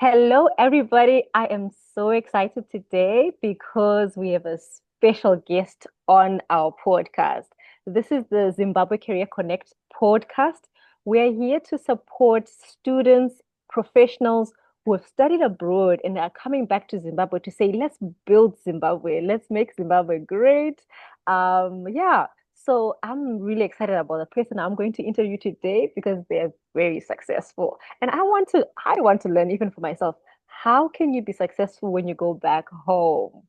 Hello, everybody. I am so excited today because we have a special guest on our podcast. This is the Zimbabwe Career Connect podcast. We're here to support students, professionals who have studied abroad and are coming back to Zimbabwe to say, let's build Zimbabwe, let's make Zimbabwe great. Yeah, so I'm really excited about the person I'm going to interview today because they're very successful. And I want to learn even for myself, how can you be successful when you go back home?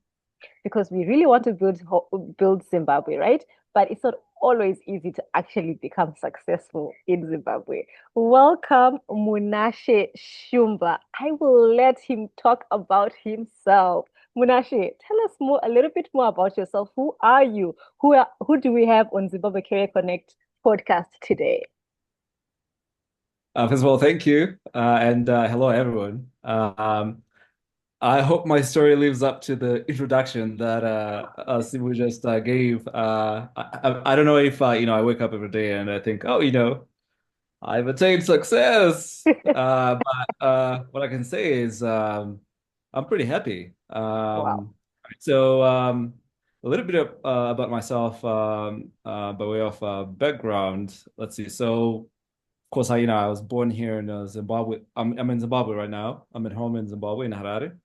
Because we really want to build Zimbabwe, right? But it's not always easy to actually become successful in Zimbabwe. Welcome, Munashe Shumba. I will let him talk about himself. Munashe, tell us a little bit more about yourself. Who are you? Who do we have on Zimbabwe Career Connect podcast today? First of all, thank you, and hello everyone. I hope my story lives up to the introduction that Sibu just gave. I don't know if I wake up every day and I think, oh, I've attained success. But what I can say is I'm pretty happy. Wow. A little bit about myself by way of background. Let's see. So of course, I was born here in Zimbabwe. I'm in Zimbabwe right now. I'm at home in Zimbabwe in Harare.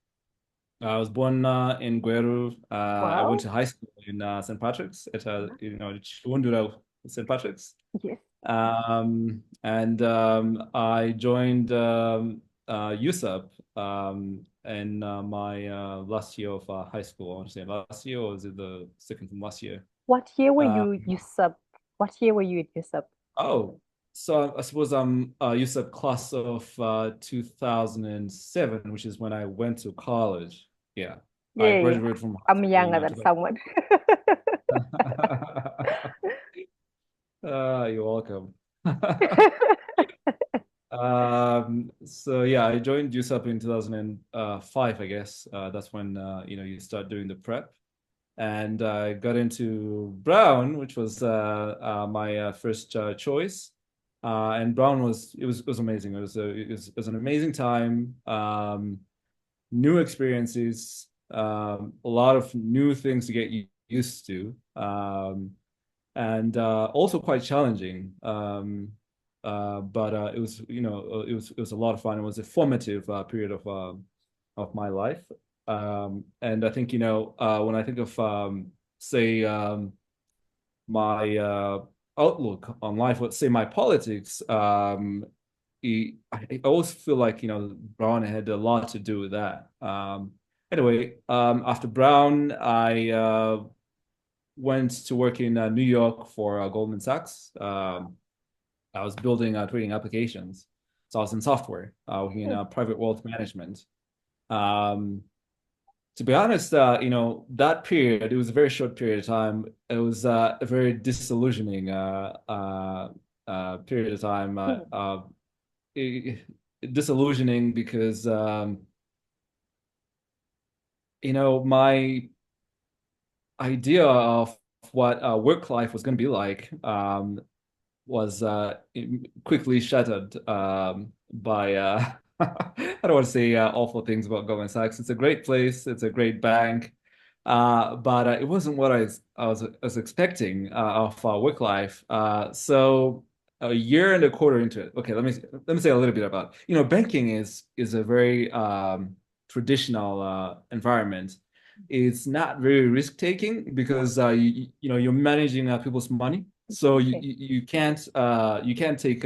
I was born in Gweru. I went Wow. to high school in St. Patrick's at Chiundura St. Patrick's. Yes. And I joined USAP in my last year of high school. I want to say last year, or was it the second from last year? What year were Uh, you sub? What year were you at your sub? Oh, so I suppose I'm you said class of 2007, which is when I went to college. Yeah, I Yay. graduated from high I'm school in younger than 2000. someone. You're welcome. So yeah, I joined USAP in 2005, I guess. That's when you start doing the prep. And I got into Brown, which was my first choice. And Brown was amazing. It was an amazing time. New experiences, a lot of new things to get used to, and also quite challenging. But it was a lot of fun. It was a formative period of my life. And I think, when I think of, say, my outlook on life, let's say my politics, I always feel like, Brown had a lot to do with that. Anyway, after Brown, I went to work in New York for Goldman Sachs. I was building trading applications. So I was in software, working in private wealth management. Um, to be honest, that period, it was a very short period of time. It was a very disillusioning period of time. I- Disillusioning because, my idea of what work life was going to be like was quickly shattered by I don't want to say awful things about Goldman Sachs. It's a great place. It's a great bank, but it wasn't what I was expecting of work life. So a year and a quarter into it. Okay, let me say a little bit about. Banking is a very traditional environment. It's not very risk taking because you're managing people's money, so you Okay. you, you can't take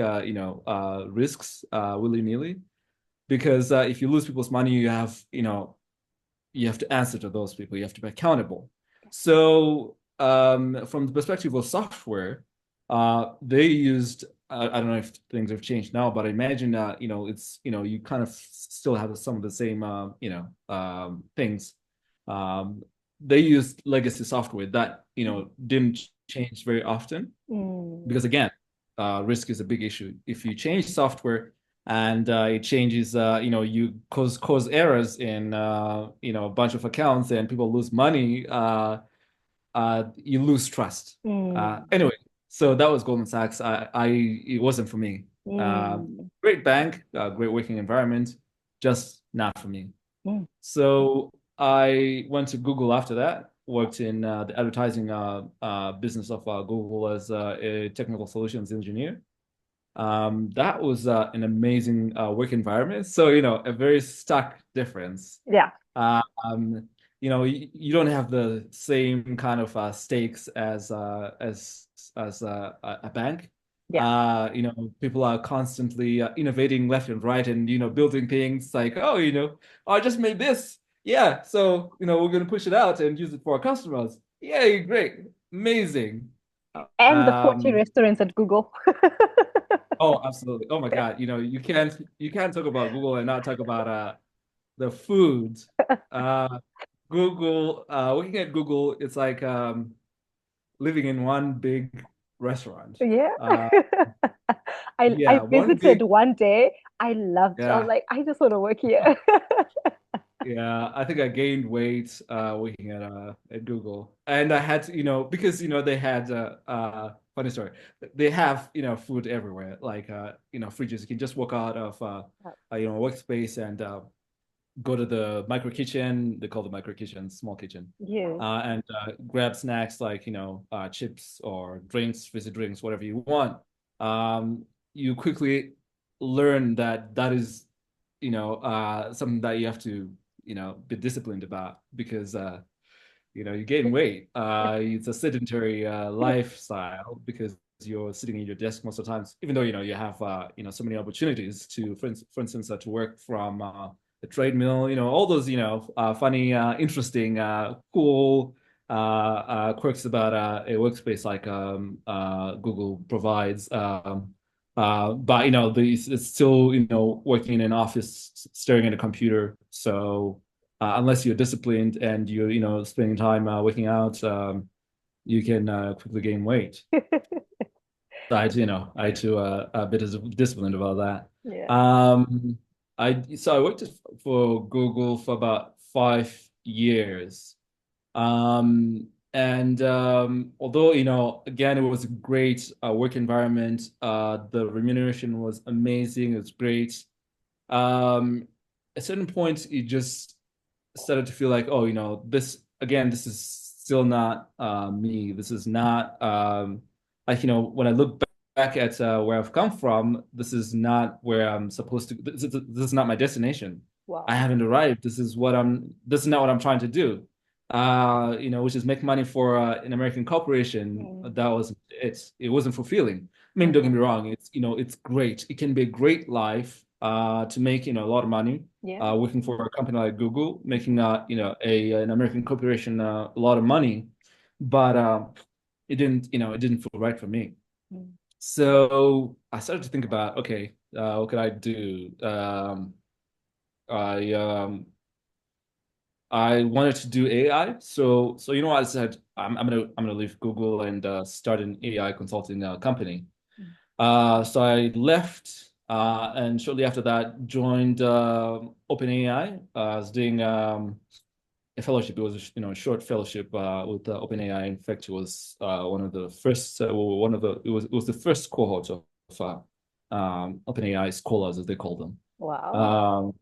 risks willy-nilly, because if you lose people's money, you have to answer to those people. You have to be accountable. So from the perspective of software, they used, I don't know if things have changed now, but I imagine you kind of still have some of the same things. Um, they used legacy software that didn't change very often, Mm. because again, risk is a big issue. If you change software and it changes, you cause errors in a bunch of accounts and people lose money, you lose trust. Mm. Anyway, so that was Goldman Sachs. It wasn't for me. Mm. Great bank, great working environment, just not for me. Mm. So I went to Google after that, worked in the advertising business of Google as a technical solutions engineer. That was an amazing work environment. So, a very stark difference. Yeah, Uh, um, you don't have the same kind of stakes as a bank. yeah. People are constantly innovating left and right, and building things like, oh, I just made this. Yeah, so we're gonna push it out and use it for our customers. Yay, great, amazing. And the 40 Um, restaurants at Google. oh, absolutely. Oh my God, you can't talk about Google and not talk about the food. Uh, Google, working at Google, it's like living in one big restaurant. Yeah. Uh, I yeah, one visited big, one day. I loved, I was yeah, like, I just want to work here. yeah. I think I gained weight working at Google, and I had to, because they had funny story. They have food everywhere, like fridges. You can just walk out of workspace and go to the micro kitchen. They call the micro kitchen small kitchen, Yeah. and grab snacks like chips or drinks, fizzy drinks, whatever you want. You quickly learn that is something that you have to be disciplined about because you gain weight. It's a sedentary lifestyle because you're sitting at your desk most of the times, even though you have so many opportunities to, for instance, to work from the treadmill. All those funny, interesting, cool quirks about a workspace like Google provides. But it's still working in an office, staring at a computer. So unless you're disciplined and you're spending time working out, you can quickly gain weight. So I too a bit of disciplined about that. Yeah. I worked for Google for about 5 years. And although again it was a great work environment, the remuneration was amazing. It was great. At a certain point, it just started to feel like, oh, this again, this is still not me. This is not like when I look back at where I've come from, this is not where I'm supposed to. This is not my destination. I Wow. haven't arrived. This is what I'm. This is not what I'm trying to do. Which is make money for an American corporation. Mm. That was it. It wasn't fulfilling. I mean, don't get Mhm. me wrong. It's great. It can be a great life to make a lot of money Yeah. working for a company like Google, making an American corporation a lot of money, but it didn't feel right for me. Mm. So I started to think about, okay, what could I do? I I wanted to do AI, so I said I'm gonna leave Google and start an AI consulting company. Mm. So I left, and shortly after that, joined OpenAI. I was doing a fellowship. It was a short fellowship with OpenAI. In fact, it was one of the first, one of the it was the first cohort of OpenAI scholars, as they call them. Wow. Um,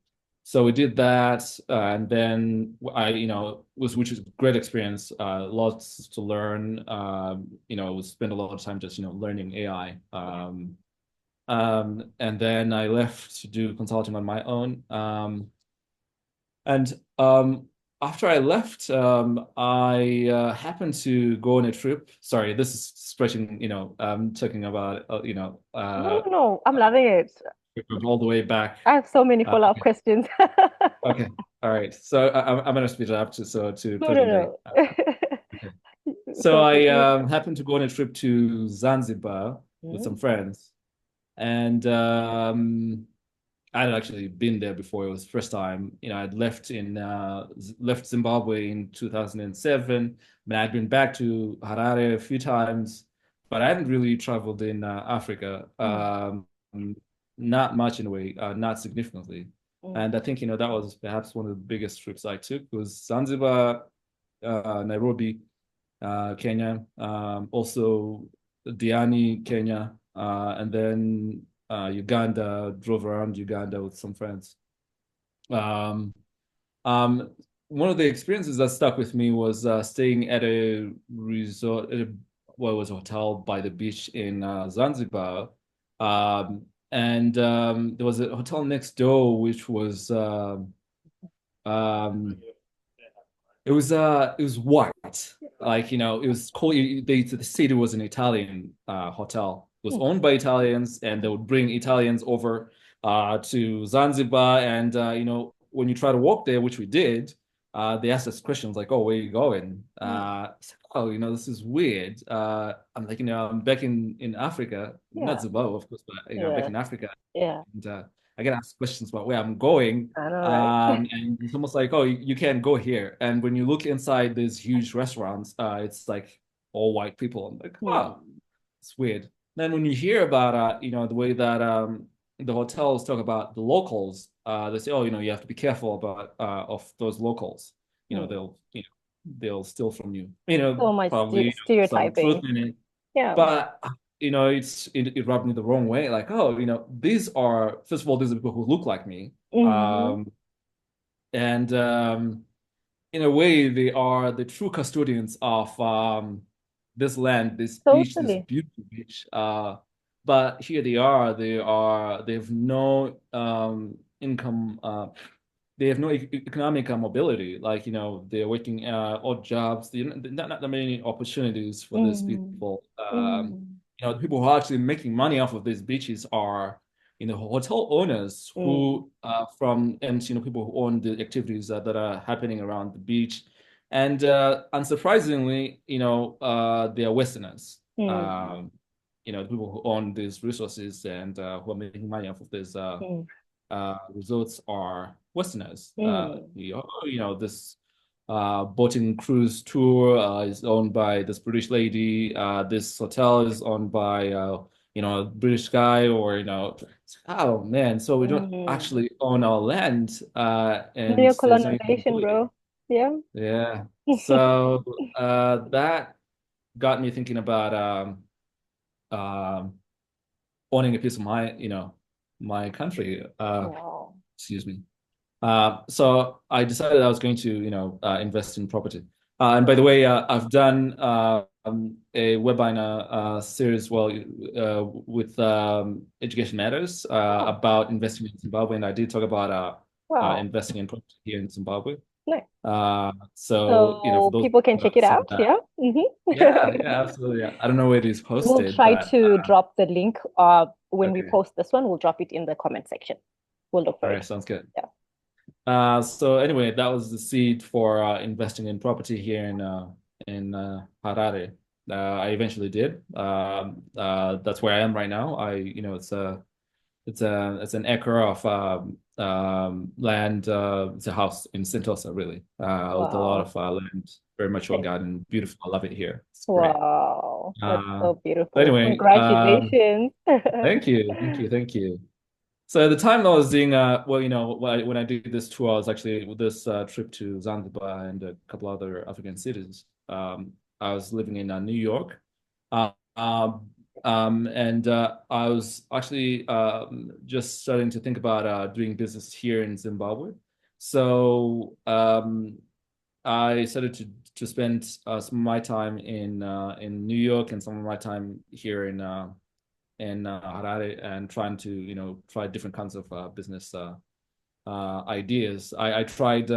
so we did that, and then which was a great experience. Lots to learn. We spent a lot of time just learning AI. And then I left to do consulting on my own. And after I left, I happened to go on a trip. Sorry, this is stretching, talking about, No, no, no. I'm loving it. all the way back. I have so many follow-up Okay. questions. Okay. All right. So I'm going to speed it up to No, no, present day. no. Okay. So So I take me. happened to go on a trip to Zanzibar with some Mm. friends. And I had actually been there before. It was the first time. I'd left Zimbabwe in 2007. I'd been back to Harare a few times, but I hadn't really traveled in Africa. Mm. Not much in a way, not significantly. Mm. And I think that was perhaps one of the biggest trips I took was Zanzibar, Nairobi, Kenya, also Diani, Kenya, and then Uganda, drove around Uganda with some friends. Um, um, One of the experiences that stuck with me was staying at a resort, well, it was a hotel by the beach in Zanzibar. And there was a hotel next door, which was um, it was white. Like, it was called the city was an Italian hotel. It was Hmm. owned by Italians, and they would bring Italians over to Zanzibar. And when you try to walk there, which we did, they asked us questions like, "Oh, where are you going?" Hmm. It's like, "Oh, this is weird." I'm like, I'm back in Africa, not Yeah. Zimbabwe, of course, but I'm back Yeah. in Africa, Yeah. and I get asked questions about where I'm going. I know, right? And it's almost like, oh, you can't go here. And when you look inside these huge restaurants, it's like all white people. I'm like, oh, Hmm. it's weird. Then when you hear about, the way that the hotels talk about the locals, they say, oh, you have to be careful about of those locals. Hmm. They'll steal from you. So much Probably some truth stereotyping. in it, Yeah. but it rubbed me the wrong way. Like, oh, these are first of all, these are people who look like me. Hmm. And in a way, they are the true custodians of this land, this beach, this Totally. beautiful beach. But here they have no income. They have no economic mobility. Like, they're working odd jobs. Not that many opportunities for these Hmm. people. Hmm. The people who are actually making money off of these beaches are, hotel owners Hmm. who, from and people who own the activities that are happening around the beach, and unsurprisingly, they are Westerners. Hmm. Um, the people who own these resources and who are making money off of this Hmm. resorts are Westerners. Hmm. This boating cruise tour is owned by this British lady. This hotel is owned by a British guy, or oh man, so we don't Hmm. actually own our land, and there's no Neo-colonization, accountability. bro. Yeah. Yeah. So that got me thinking about um, owning a piece of my country. Wow. Excuse me. So I decided I was going to, invest in property. And by the way, I've done a webinar series, well, with Education Matters Oh, about investing in Zimbabwe, and I did talk about wow. investing in property here in Zimbabwe. Nice. So for So those people can who check have it seen out. that, Yeah. yeah, yeah, absolutely. Yeah. I don't know where it is We'll posted, try but to drop the link when we okay. post this one, we'll drop it in the comment section. We'll look All for right, it. sounds good. Yeah. So anyway, that was the seed for investing in property here in Harare. I eventually did. That's where I am right now. It's an acre of land. It's a house in Sentosa, really, with a lot Wow. of land, very mature Okay. garden, beautiful. I love it here. It's great. Wow. That's Uh, so but beautiful. anyway, Congratulations. thank you, thank you, thank you. So at the time I was doing, well, when I did this tour, I was actually with this trip to Zanzibar and a couple other African cities. I was living in New York, uh, and I was actually just starting to think about doing business here in Zimbabwe. So I started to spend some of my time in New York and some of my time here in Harare, and trying to try different kinds of business ideas. I tried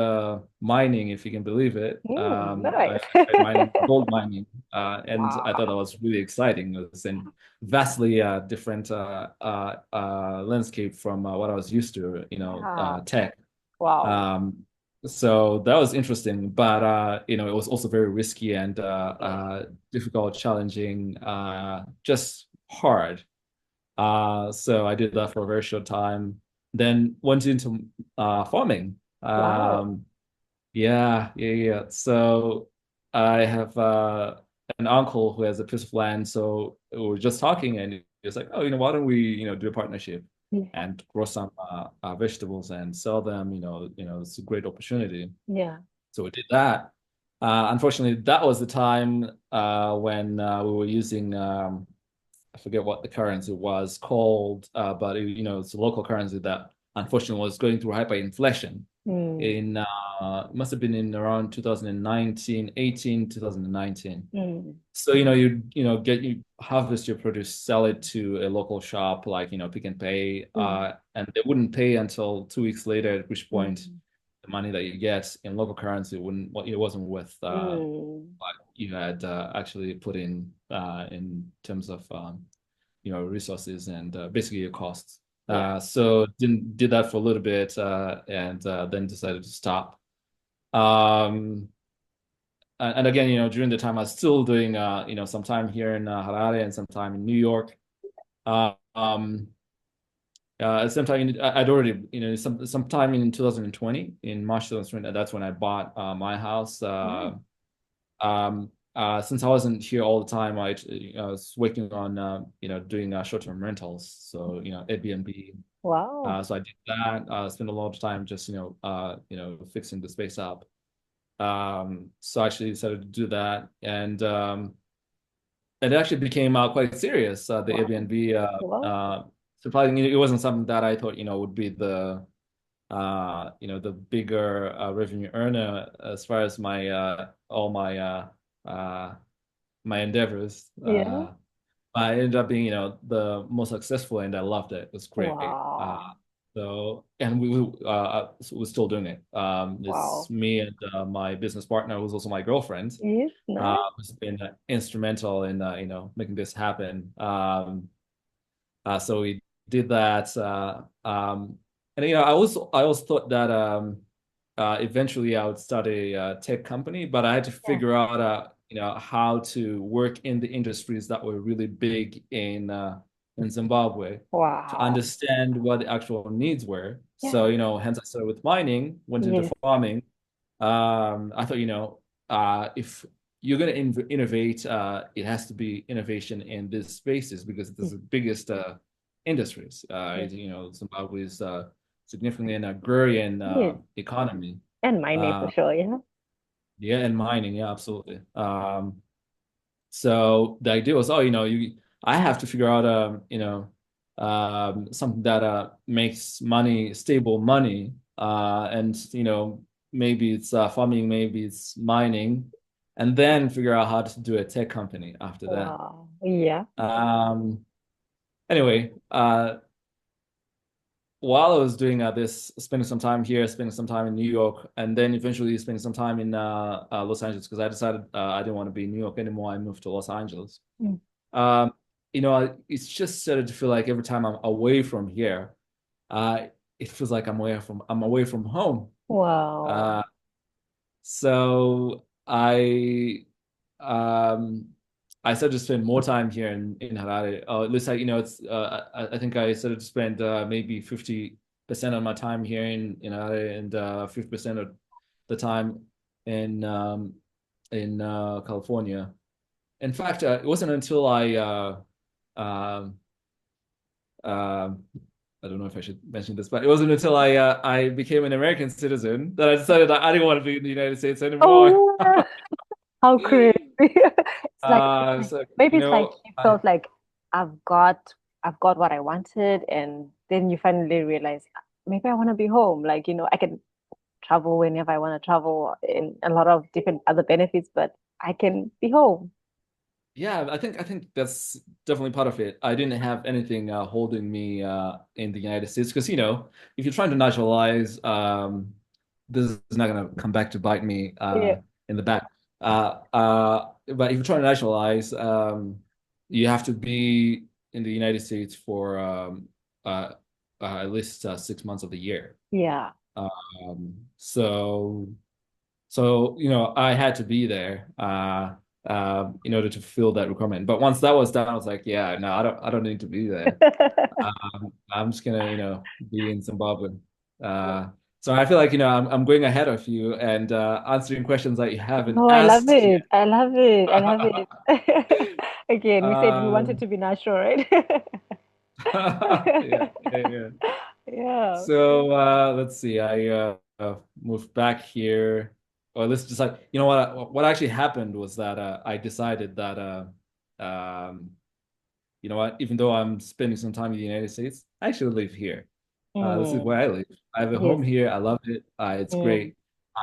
mining, if you can believe it. I Nice. tried mining, gold mining, and I thought that Wow. was really exciting. It was a vastly different landscape from what I was used to, Yeah. tech. Wow. Um, so that was interesting, but it was also very risky and difficult, challenging, just hard. So I did that for a very short time. Then went into farming. Wow. Yeah, yeah, yeah. So I have an uncle who has a piece of land. So we were just talking, and he was like, "Oh, why don't we, do a partnership Yeah. and grow some vegetables and sell them? It's a great opportunity." Yeah. So we did that. Unfortunately, that was the time when we were using I forget what the currency was called, but it's a local currency that unfortunately was going through hyperinflation Mm. in must have been in around 2019, 18, 2019. Mm. So, you harvest your produce, sell it to a local shop like, Pick and Pay, Mm. and they wouldn't pay until 2 weeks later, at which point Mm. the money that you get in local currency it wasn't worth Mm. what you had actually put in terms of resources and basically your costs. Yeah. So did that for a little bit and then decided to stop. Um, and again, during the time I was still doing, some time here in Harare and some time in New York. Uh, um, sometime I'd already, sometime in 2020, in March 2020, that's when I bought my house. Oh, Since I wasn't here all the time, I was working on, doing short-term rentals. So, Airbnb. wow. So I did that. Spent a lot of time just, fixing the space up. So I actually decided to do that, and it actually became quite serious. The Wow. Airbnb, Wow. surprisingly, it wasn't something that I thought would be the bigger revenue earner as far as my all uh, my endeavors. Yeah. I ended up being, the most successful, and I loved it. It was great. Wow. And we're still doing it. It's Wow. me and my business partner, who's also my girlfriend, Yes, nice. who's been instrumental in, making this happen. So we did that. And, I always thought that eventually I would start a tech company, but I had to Yeah. figure out, how to work in the industries that were really big in Zimbabwe to Wow. understand what the actual needs were. Yeah. So, hence I started with mining, went into Yes. farming. I thought, if you're going to innovate, it has to be innovation in these spaces because it's Yes. the biggest industries. Yes. Zimbabwe is significantly an agrarian Yes. economy. And my name for Uh, sure, yeah. yeah, and mining, yeah, absolutely. So the idea was, oh, I have to figure out, something that makes money, stable money, and maybe it's farming, maybe it's mining, and then figure out how to do a tech company after that. Wow. Yeah. Um, anyway, while I was doing this, spending some time here, spending some time in New York, and then eventually spending some time in Los Angeles because I decided I didn't want to be in New York anymore. I moved to Los Angeles. Mm. Um, it's just started to feel like every time I'm away from here, uh, it feels like I'm away from home. Wow. Uh, so um I started to spend more time here in Harare. At least it's I think I started to spend maybe 50% of my time here in Harare and 50% of the time in California. In fact, it wasn't until um, um, I don't know if I should mention this, but it wasn't until I became an American citizen that I decided that I didn't want to be in the United States anymore. Oh, how crazy. It's like So maybe it's like you I felt like I've got I've got what I wanted, and then you finally realize maybe I want to be home. Like, I can travel whenever I want to travel and a lot of different other benefits, but I can be home. Yeah, I think that's definitely part of it. I didn't have anything holding me in the United States because if you're trying to naturalize, this is not gonna come back to bite me Yeah. in the back. But if you're trying to naturalize, you have to be in the United States for uh, at least 6 months of the year. Yeah. So. So, I had to be there in order to fulfill that requirement. But once that was done, I was like, yeah, no, I don't need to be there. I'm just gonna, be in Zimbabwe. Uh, so I feel like, I'm going ahead of you and answering questions that you haven't Oh, I love asked yet. it. I love it. I love it. Again, we said we wanted Um, to be natural, right? yeah, yeah, yeah. Yeah. So let's see. I moved back here, or let's just like what actually happened was that I decided that you know what, even though I'm spending some time in the United States, I actually live here. This is where Mm. I live. I have a Yes. home here. I love it. It's Mm. great.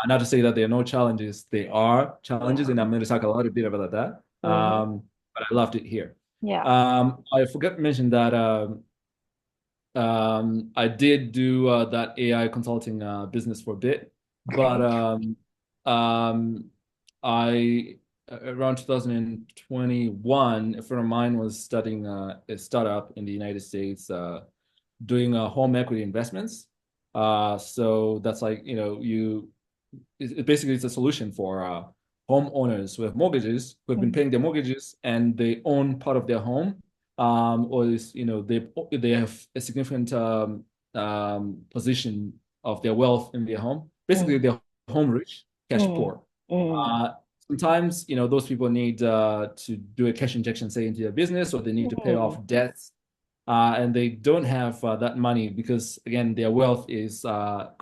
Not to say that there are no challenges. There are challenges, Yeah. and I'm going to talk a little bit about that. Hmm. But I loved it here. Yeah. I forgot to mention that I did do that AI consulting business for a bit, but Great. um, I around 2021, a friend of mine was studying a startup in the United States, doing home equity investments. So that's like, basically it's a solution for homeowners who have mortgages, who have been Mm. paying their mortgages and they own part of their home, or is, they have a significant position of their wealth in their home. Basically, Mm. they're home rich, cash Mm. poor. Mm. Uh, Sometimes, those people need to do a cash injection, say, into their business, or they need to pay Mm. off debts, and they don't have that money because again their wealth is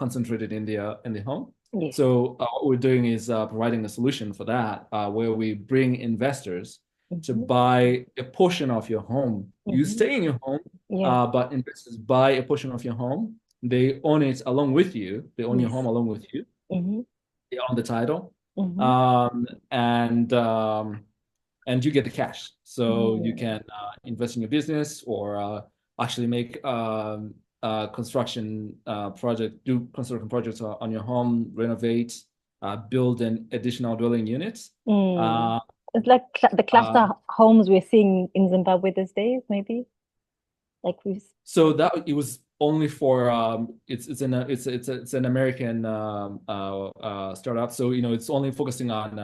concentrated in their home. Yes. So what we're doing is providing a solution for that, where we bring investors to Hmm. buy a portion of your home. You Hmm. stay in your home, Yeah. but investors buy a portion of your home. They own it along with you. They own your home Yes. along with you. Hmm. They own the title, Hmm. um, and um, and you get the cash. So you Mm. can invest in your business or actually make do construction projects on your home, renovate, build an additional dwelling unit. Mm. Uh, It's like the uh, cluster homes we're seeing in Zimbabwe these days, maybe. Like we've. so that it was only for it's an American startup. So it's only focusing on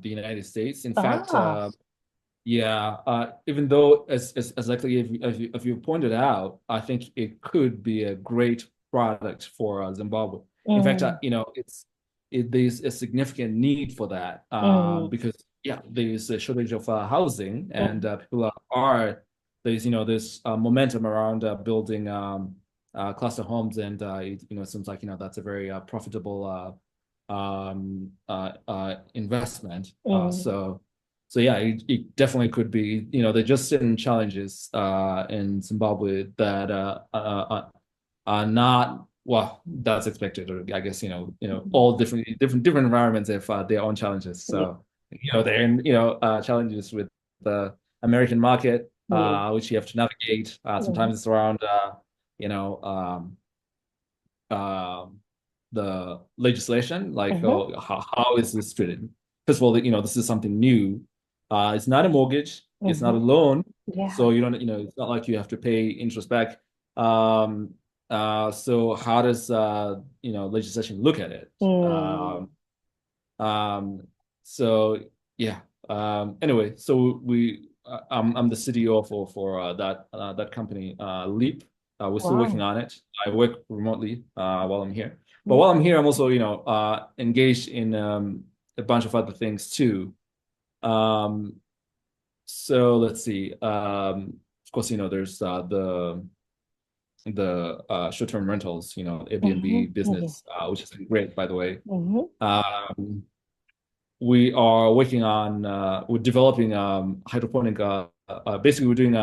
the United States. In fact, Ah. yeah, even though as likely if you pointed out, I think it could be a great product for Zimbabwe. In fact, Mm. there's a significant need for that Mm. because yeah, there's a shortage of housing and Mm. people are there's this momentum around building cluster homes and it seems like that's a very profitable investment. Mm. So yeah, it definitely could be. They're just certain challenges in Zimbabwe that are not well. That's expected, or I guess Mhm. all different environments have their own challenges. Yes. So they're in challenges with the American market, Yes. which you have to navigate. Mm. Sometimes it's around you know um, the legislation, like Mhm. how is this treated? First of all, this is something new. It's not a mortgage, it's not a Mhm. loan, Yeah. so you don't, it's not like you have to pay interest back. Um, so how does legislation look at it? Mm. Um, so yeah. Anyway, so I'm the CDO for that company, Leap. We're still working Wow. on it. I work remotely while I'm here. But while Mm. I'm here, I'm also engaged in a bunch of other things too. Um, so let's see. Of course, there's the short-term rentals, Mhm. Airbnb Yes. business, which is great, by the way. Mhm. Um, we are working on we're developing hydroponic basically we're doing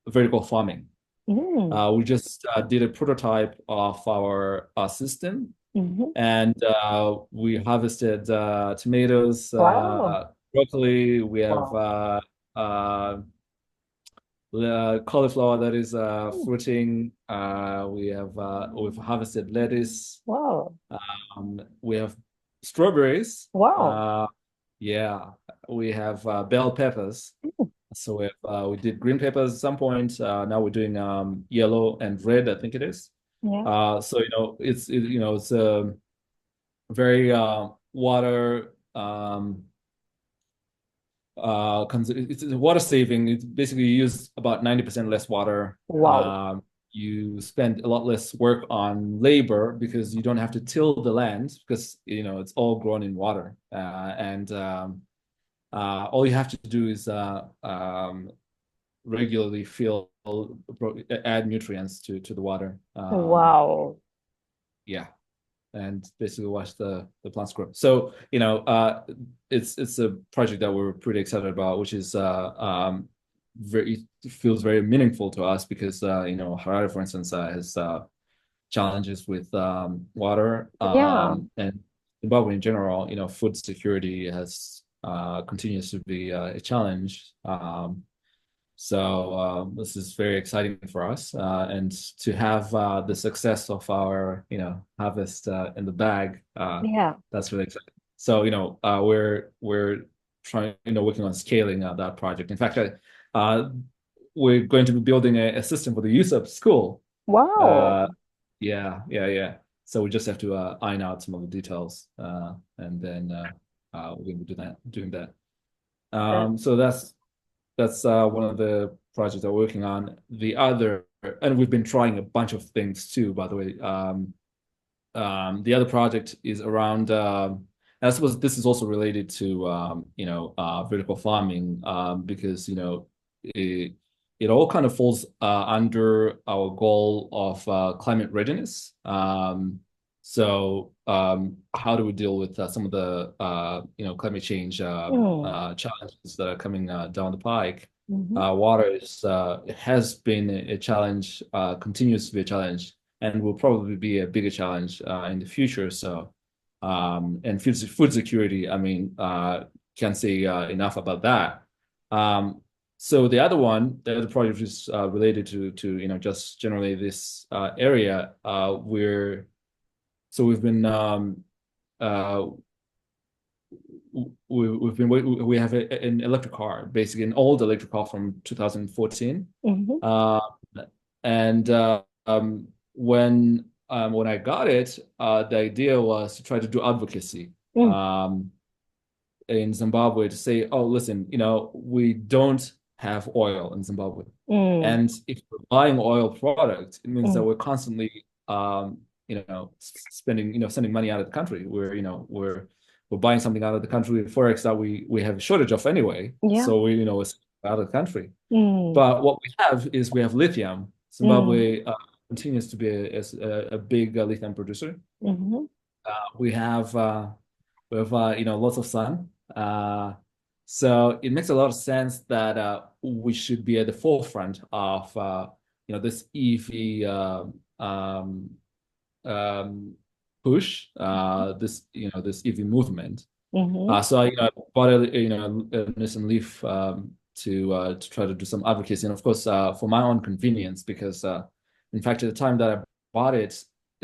vertical farming. Mm. We just did a prototype of our system Mhm. and we harvested tomatoes, Wow. broccoli. We have Wow. uh, cauliflower that is Mm. fruiting. We've harvested lettuce. Wow. We have strawberries. Wow. Yeah, we have bell peppers. Mm. So we did green peppers at some point. Now we're doing yellow and red, I think it is. Yeah. So it's a very water it's water saving. It's basically you use about 90% less water. Wow. You spend a lot less work on labor because you don't have to till the land because it's all grown in water. And all you have to do is regularly add nutrients to the water. Wow. Yeah, and basically watch the plants grow. So it's a project that we're pretty excited about, which is very feels very meaningful to us because Harare, for instance, has challenges with water, Yeah. and Zimbabwe in general, food security has continues to be a challenge. So this is very exciting for us, and to have the success of our, harvest in the bag, Yeah. that's really exciting. So, we're trying, working on scaling that project. In fact, uh, we're going to be building a system for the use of school. Wow. Uh, yeah, yeah, yeah. So we just have to iron out some of the details, and then we're going to be doing that. That, So that's one of the projects I'm working on. The other, and we've been trying a bunch of things too, by the way. The other project is around, I suppose this is also related to, vertical farming, because, it, it all kind of falls under our goal of climate readiness. So how do we deal with some of the, climate change mm, challenges that are coming down the pike? hmm Water is it has been a challenge, continues to be a challenge, and will probably be a bigger challenge in the future. So, and food security, I mean, can't say enough about that. So the other project is related to just generally this area. We've been uh, we have an electric car, basically an old electric car from 2014. hmm Uh, and when I got it, the idea was to try to do advocacy mm, in Zimbabwe to say, oh, listen, we don't have oil in Zimbabwe. mm, And if we're buying oil products, it means that mm. we're constantly, spending, sending money out of the country. We're buying something out of the country, forex that we have a shortage of anyway. Yeah. So it's out of the country. Mm, But what we have lithium. mm, Zimbabwe continues to be a big lithium producer. hmm We have lots of sun. So it makes a lot of sense that we should be at the forefront of this EV um, push, this EV movement. hmm So I bought a Nissan Leaf to try to do some advocacy, and of course for my own convenience, because in fact at the time that I bought it,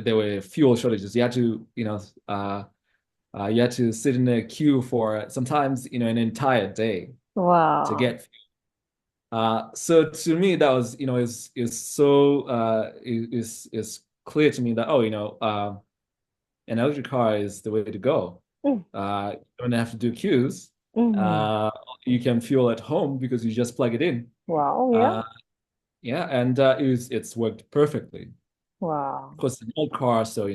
there were fuel shortages. You had to sit in a queue for sometimes an entire day to Wow. get. So to me that was is so is clear to me that an electric car is the way to go. Mm, You don't have to do queues. hmm Uh, you can fuel at home because you just plug it in. Wow. Yeah. Uh, yeah, and it's worked perfectly. Wow. Of course, an old car, so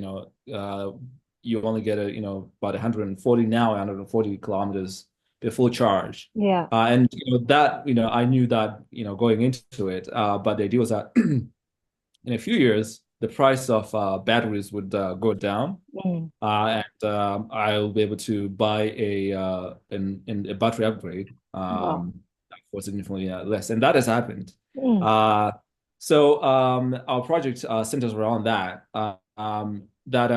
you only get about 140 now, 140 kilometers before charge. Yeah. And that I knew that going into it, but the idea was that in a few years the price of batteries would go down, Mm, and I'll be able to buy a battery upgrade wow. for significantly less, and that has happened. Mm, Uh, so our project centers around that. That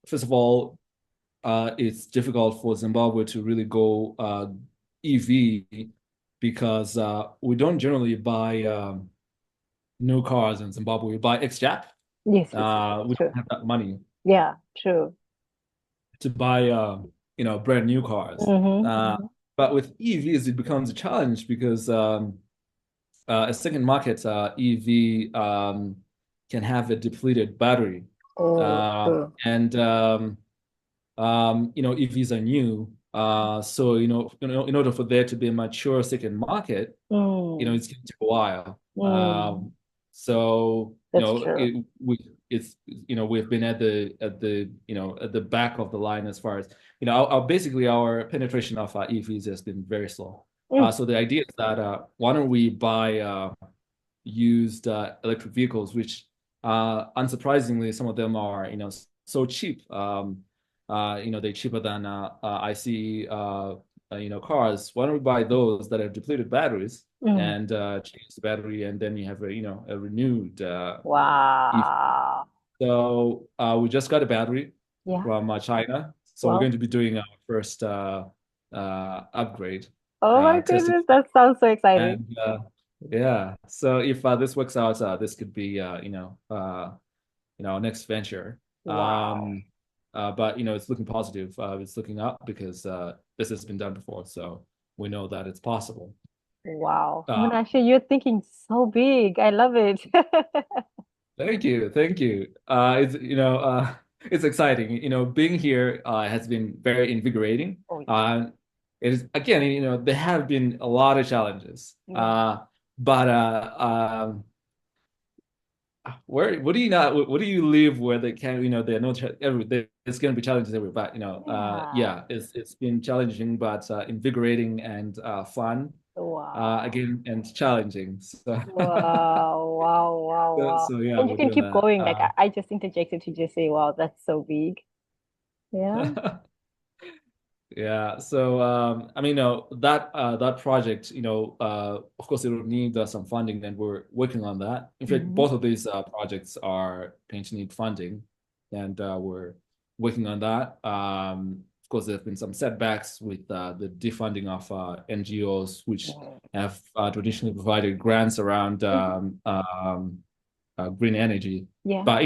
first of all, it's difficult for Zimbabwe to really go EV because we don't generally buy new cars in Zimbabwe. We buy ex-Jap. yes. Yes. Yes. We True. don't have that money Yeah. True. to buy brand new cars. Hmm But with EVs, it becomes a challenge because a second market EV can have a depleted battery, Oh, true. and EVs are new. So in order for there to be a mature second market, Mm, it's going to take a while. mm, So that's true. we've been at the back of the line as far as basically our penetration of EVs has been very slow. Mm, So the idea is that why don't we buy used electric vehicles, which unsurprisingly some of them are so cheap. They're cheaper than IC cars. Why don't we buy those that have depleted batteries mm. and change the battery, and then you have a renewed EV. Wow. So we just got a battery Yeah. from China. So we're Wow. going to be doing our first upgrade Oh my testing. goodness, that sounds so exciting. And yeah, so if this works out, this could be our next venture. Wow. But it's looking positive. It's looking up because this has been done before, so we know that it's possible. Wow. Uh, Munashe, you're thinking so big. I love it. Thank you, thank you. It's exciting. Being here has been very invigorating. Oh, yeah. It is again, there have been a lot of challenges. Yeah. But where what do you not what do you live where they can there are no there's going to be challenges everywhere, but Yeah. yeah, it's been challenging but invigorating and fun Wow. again and challenging. So Wow. Wow. Wow. Wow. yeah, And you we're can doing keep that. going. Like I just interjected to just say, wow, that's so big. Yeah. Yeah, so I mean, that project, of course, it will need some funding, and we're working on that. In fact, Hmm. both of these projects are going to need funding, and we're working on that. Of course, there have been some setbacks with the defunding of NGOs, which have traditionally provided grants around green energy. Yeah. But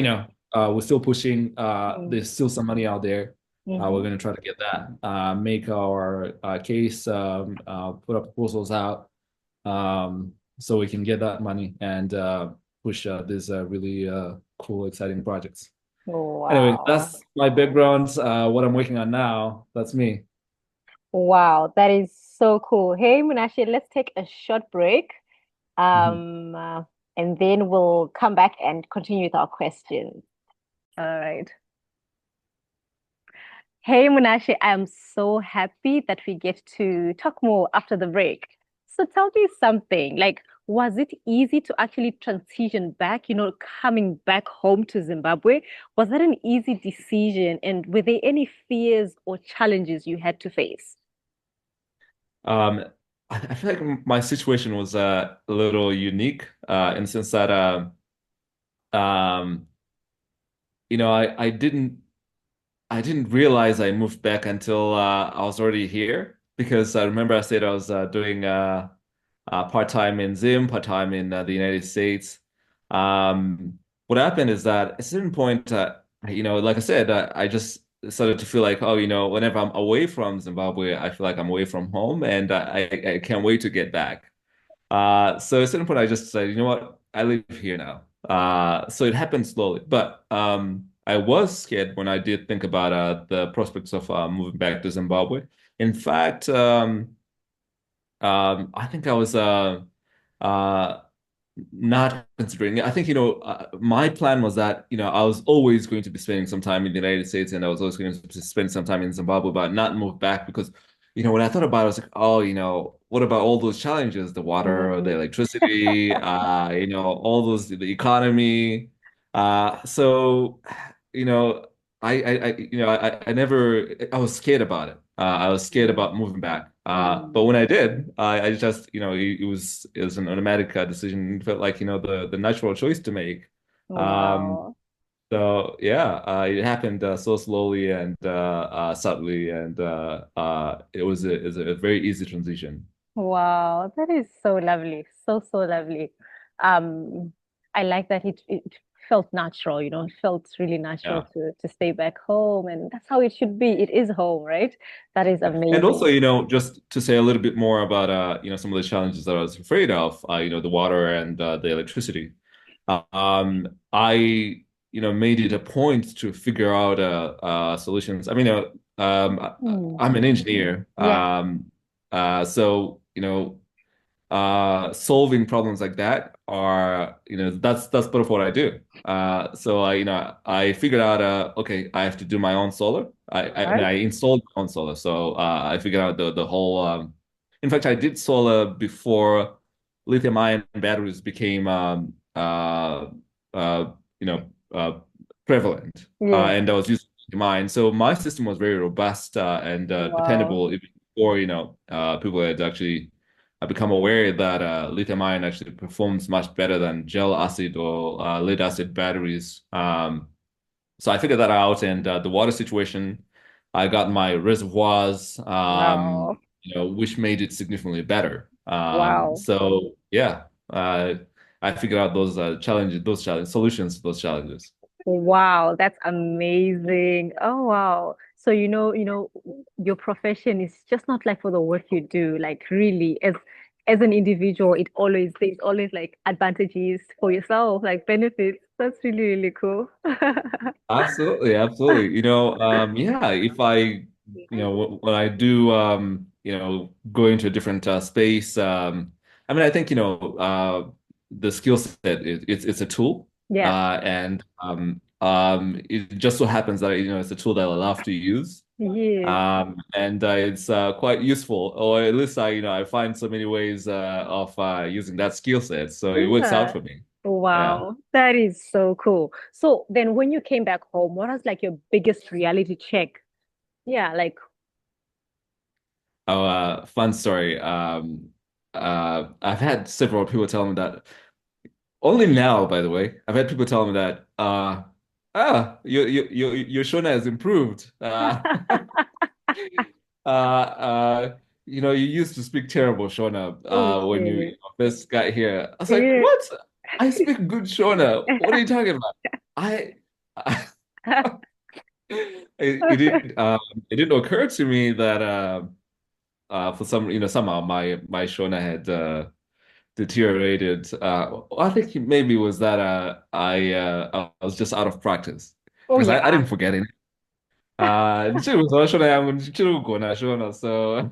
we're still pushing. Mm-hmm. There's still some money out there. We're Mm-hmm. going to try to get that, make our case, put up proposals out, so we can get that money and push these really cool, exciting projects. Anyway, Wow. that's my background. What I'm working on now, that's me. Wow. That is so cool. Hey, Munashe, let's take a short break. Mhm. Um, uh, and then we'll come back and continue with our questions. All right. Hey, Munashe, I am so happy that we get to talk more after the break. So tell me something, like, was it easy to actually transition back, coming back home to Zimbabwe? Was that an easy decision? And were there any fears or challenges you had to face? Um, I feel like my situation was a little unique in the sense that um, I didn't realize I moved back until I was already here because I remember I said I was doing part-time in Zim, part-time in the United States. What happened is that at a certain point, like I said, I just started to feel like, oh, whenever I'm away from Zimbabwe, I feel like I'm away from home, and I can't wait to get back. So at a certain point, I just said, you know what, I live here now. So it happened slowly, but I was scared when I did think about the prospects of moving back to Zimbabwe. In fact, I think I was uh, not considering it. I think, my plan was that, I was always going to be spending some time in the United States and I was always going to spend some time in Zimbabwe, but not move back because, when I thought about it, I was like, oh, what about all those challenges, the water, the Mm. electricity, all those, the economy. So, you know, I never, I was scared about it. I was scared Mm. about moving back. But when Mm. I did, I just, it was an automatic decision. It felt like, the natural choice to make. Um, Wow. so yeah, it happened so slowly and subtly, and it was a very easy transition. Wow, that is so lovely. So, so lovely. Um, I like that it felt natural, it felt really natural Yeah. to stay back home, and that's how it should be. It is home, right? That is And also, amazing. just to say a little bit more about some of the challenges that I was afraid of, the water and the electricity. I made it a point to figure out solutions. I mean, Hmm. I'm an engineer, Yeah. so solving problems like that are, that's part of what I do. So I figured out, okay, I have to do my own solar. I mean, All I installed my own solar. So I figured out the whole. In fact, I did solar before lithium-ion batteries became uh, you know, prevalent, Yeah. and I was using lithium-ion. So my system was very robust and Wow. dependable even before people had actually I become aware that lithium ion actually performs much better than gel acid or lead acid batteries. so I figured that out, and the water situation, I got my reservoirs, Wow. which made it significantly better. Wow. So yeah, uh, I figured out those challenges, solutions to those challenges. Wow, that's amazing. Oh wow. So your profession is just not like for the work you do, like really as an individual, there's always like advantages for yourself, like benefits. That's really, really cool. Absolutely, absolutely. Yeah, if when I do, go into a different space, I mean, I think, the skill set it's a tool, Yeah. and it just so happens that, it's a tool that I love to use, Yes. and it's quite useful, or at least I find so many ways of using that skill set, so it works out Yeah. for me. Yeah. Wow. That is so cool. So then when you came back home, what was like your biggest reality check? Yeah, like Oh, fun story. I've had several people tell me that. Only now, by the way, I've had people tell me that. Your Shona has improved. You used to speak terrible Shona oh when you really? first got here. I was like, Yeah. what? I speak good Shona. What are you talking about? I, it didn't occur to me that for somehow my Shona had deteriorated. I think maybe it was that I was just out of practice Oh because I yeah. didn't forget it. 지금 저 Shona 양은 chiruko Shona, so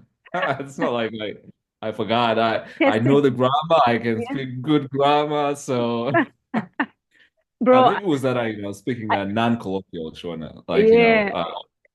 it's not like I forgot. I Testing. know the grammar. I can Yeah. speak good grammar, so. Bro, Maybe it was that speaking I, non-colloquial Shona, like yeah.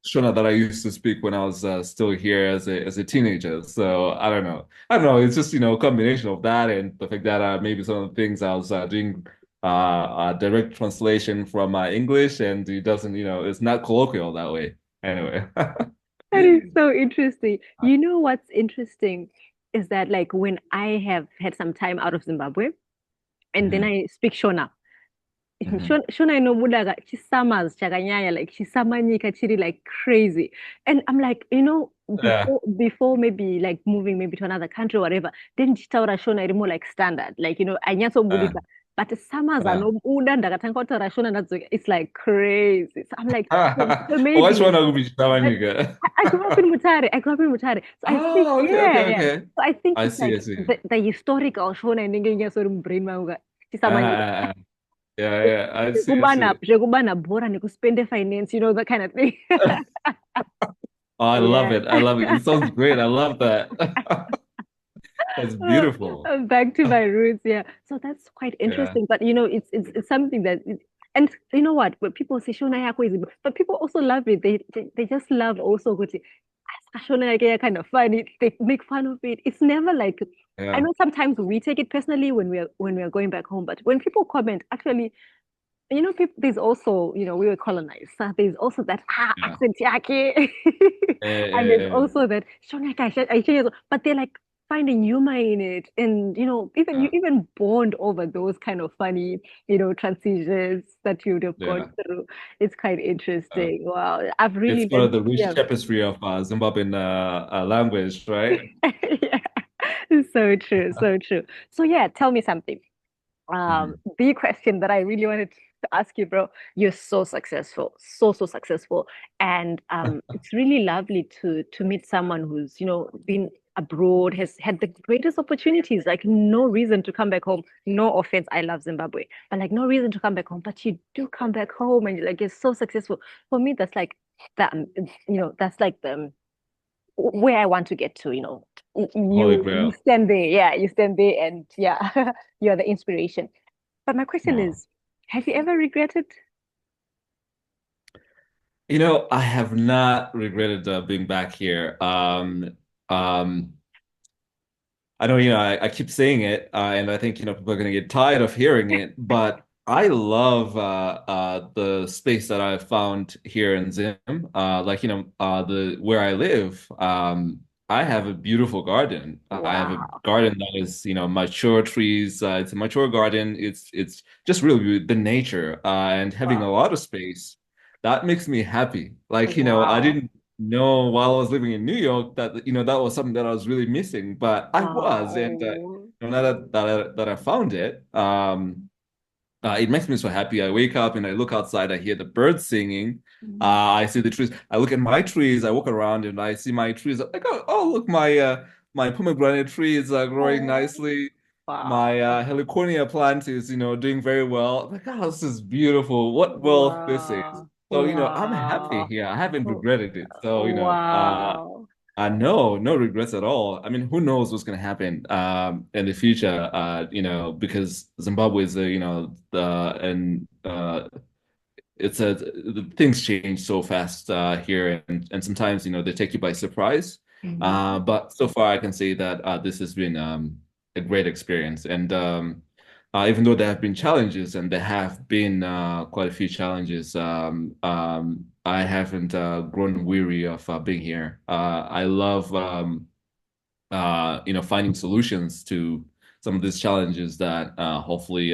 Shona that I used to speak when I was still here as a teenager. So I don't know. I don't know. It's just a combination of that and the fact that maybe some of the things I was doing direct translation from English, and it doesn't it's not colloquial that way. Anyway. That is so interesting. You know what's interesting is that like when I have had some time out of Zimbabwe and then Mhm, I speak Shona. mhm. Shona inobuda chisamazi chakanyanya like chisamanyika chiri like crazy. And I'm like, Yeah. before maybe like moving maybe to another country or whatever, then chitaura Shona iri more like standard. Like, Uh, ainyatsobudika. But samazi uh. anobuda ndakatanga kutaura Shona ndadzoka, it's like crazy. So I'm like, so Which one maybe are we I, talking? I grew up in Mutare. I grew up in Mutare. So I think, Oh, okay, yeah, okay, yeah. okay. So I think I it's see, I like see. the historical Shona inenge sort of brain manga. Yeah, yeah, I see, I Zvekubana see. zvekubana bhora nekuspende finance, that kind of thing. Oh, I love Yeah. it. I love it. It sounds great. I love that. That's Uh, beautiful. Back to my roots, yeah. So that's quite Yeah, interesting. But it's something and you know what? When people say Shona yako is, but people also love it. They just love also good. Shona yake ya kind of funny. They make fun of it. It's never like I yeah, know sometimes we take it personally when we're going back home, but when people comment, actually, people, there's also, we were colonized. So there's also that yeah, accent yake. And there's yeah, also that "Shona I change," but they're like finding humor in it. And even you yeah, even bond over those kind of funny, transitions that you'd have gone yeah. through. It's quite Uh, interesting. Wow. I've it's really part learned, of the rich yeah. tapestry of Zimbabwean language, right? Yeah. So true, so true. So yeah, tell me something. Mhm. The question that I really wanted to ask you, bro, you're so successful, so successful. And it's really lovely to meet someone who's, been abroad, has had the greatest opportunities, like no reason to come back home. No offense, I love Zimbabwe, but like no reason to come back home. But you do come back home and you're so successful. For me, that's like that, that's like the where I want to get to, Holy you Grail. stand there, yeah, you stand there and yeah, you're the inspiration. But my question Wow. is, have you ever regretted? I have not regretted being back here. Um, I know, I keep saying it, and I think, people are going to get tired of hearing it, but I love the space that I've found here in Zim. Like, the where I live, I have a beautiful garden. I have a Wow. garden that is, mature trees. It's a mature garden. It's just really the nature, and having a Wow. lot of space. that makes me happy. Like, I Wow. didn't know while I was living in New York that, that was something that I was really missing, but I was. And Wow. now that I found it, it makes me so happy. I wake up and I look outside, I hear the birds singing. Mm. I see the trees. I look at my trees, I walk around and I see my trees. I'm like, oh, look, my pomegranate tree is growing Oh, nicely. My wow. heliconia plant is, doing very well. I'm like, oh, this is beautiful. What wealth this is. Wow. So, I'm happy Wow. here. I haven't Oh, regretted it. So, wow. no regrets at all. I mean, who knows what's going to happen in the future? Because Zimbabwe is and it's the things change so fast here, and sometimes they take you by surprise. Mhm. But so far, I can say that this has been a great experience, and even though there have been challenges, and there have been quite a few challenges, I haven't grown weary of being here. I love finding solutions to some of these challenges that hopefully